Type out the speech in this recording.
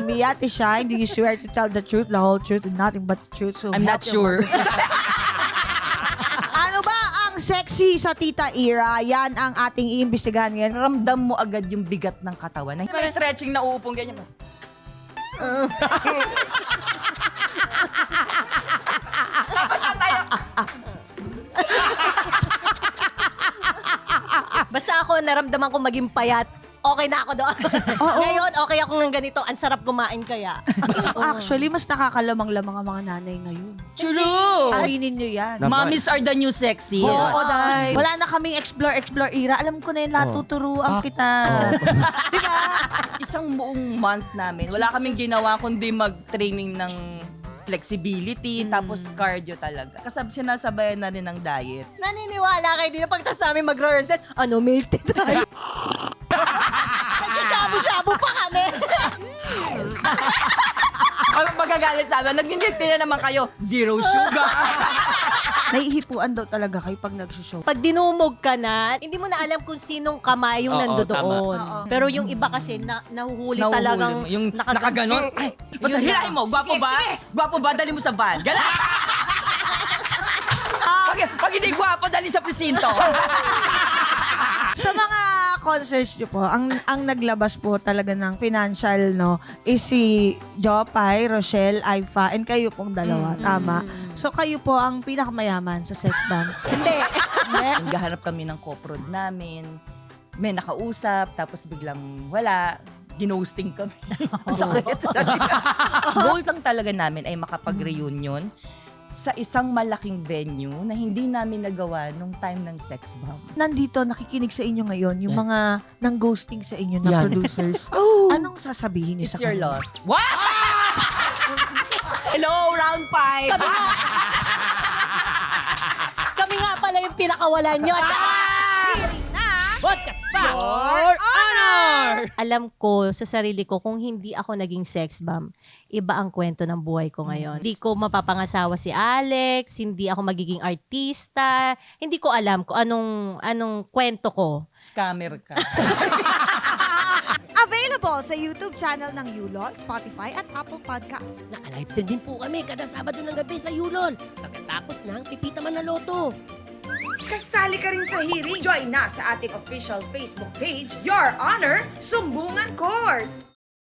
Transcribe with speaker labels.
Speaker 1: me, Ate Shine, do you swear to tell the truth, the whole truth, and nothing but the truth? So
Speaker 2: I'm not sure.
Speaker 1: Ano ba ang sexy sa Tita Ira? Yan ang ating iimbestigahan ngayon.
Speaker 2: Ramdam mo agad yung bigat ng katawan. May stretching na uupong ganyan.
Speaker 3: Basta ako, naramdaman ko maging payat. Okay na ako doon. Ngayon, okay ako ng ganito. Ang sarap kumain kaya.
Speaker 1: Actually, mas nakakalamang-lamang ang mga nanay ngayon.
Speaker 2: True!
Speaker 1: Aminin nyo yan.
Speaker 2: Mommies are the new sexy.
Speaker 1: Oo, dahil wala na kaming explore Ira. Alam ko na yun, natuturuan kita. Diba?
Speaker 2: Isang buong month namin, wala kaming ginawa kundi mag-training ng flexibility, tapos cardio talaga. Sinasabayan na rin ng diet.
Speaker 3: Naniniwala kayo dito pag tas namin mag-rehearsal, milk tea tayo. Nagsashabu-shabu pa kami.
Speaker 2: Ang magagalit sa amin, nag-milk tea na naman kayo, zero sugar.
Speaker 1: Naihipuan daw talaga kayo pag nagsushow.
Speaker 3: Pag dinumog ka na, hindi mo na alam kung sinong kamay yung nandoon. Pero yung iba kasi, nahuhuli talagang
Speaker 2: mo. Yung nakaganon. Ay, basta hilahin mo, gwapo ba? Gwapo ba? Dali mo sa van. Gala! Pag hindi gwapo, dali sa presinto.
Speaker 1: Sa mga concerts nyo po, ang naglabas po talaga ng financial, no, is si Jopay, Rochelle, Aifa, and kayo pong dalawa. Tama? So, kayo po ang pinakamayaman sa sex bomb.
Speaker 3: Hindi.
Speaker 2: Naghahanap kami ng co-prod namin. May nakausap, tapos biglang wala. Ginosting kami. Ang sakit. Goal lang talaga namin ay makapag-reunion sa isang malaking venue na hindi namin nagawa nung time ng sex bomb.
Speaker 1: Nandito, nakikinig sa inyo ngayon, yung mga nang ghosting sa inyo na producers. Anong sasabihin niyo
Speaker 2: It's
Speaker 1: sa
Speaker 2: your
Speaker 1: kanila?
Speaker 2: loss. What? Hello, round 5.
Speaker 3: Kami nga pala yung pinakawalan nyo.
Speaker 2: Podcast for honor!
Speaker 3: Alam ko sa sarili ko kung hindi ako naging sex bomb, iba ang kwento ng buhay ko ngayon. Hindi ko mapapangasawa si Alex, hindi ako magiging artista, hindi ko alam kung anong kwento ko.
Speaker 2: Scammer ka.
Speaker 1: Available sa YouTube channel ng Yulol, Spotify at Apple Podcasts.
Speaker 4: Naka-live stream din po kami kada Sabado ng gabi sa Yulol. Pagkatapos ng Pipita Manaloto.
Speaker 1: Kasali ka rin sa hearing. Join na sa ating official Facebook page, Your Honor, Sumbungan Court.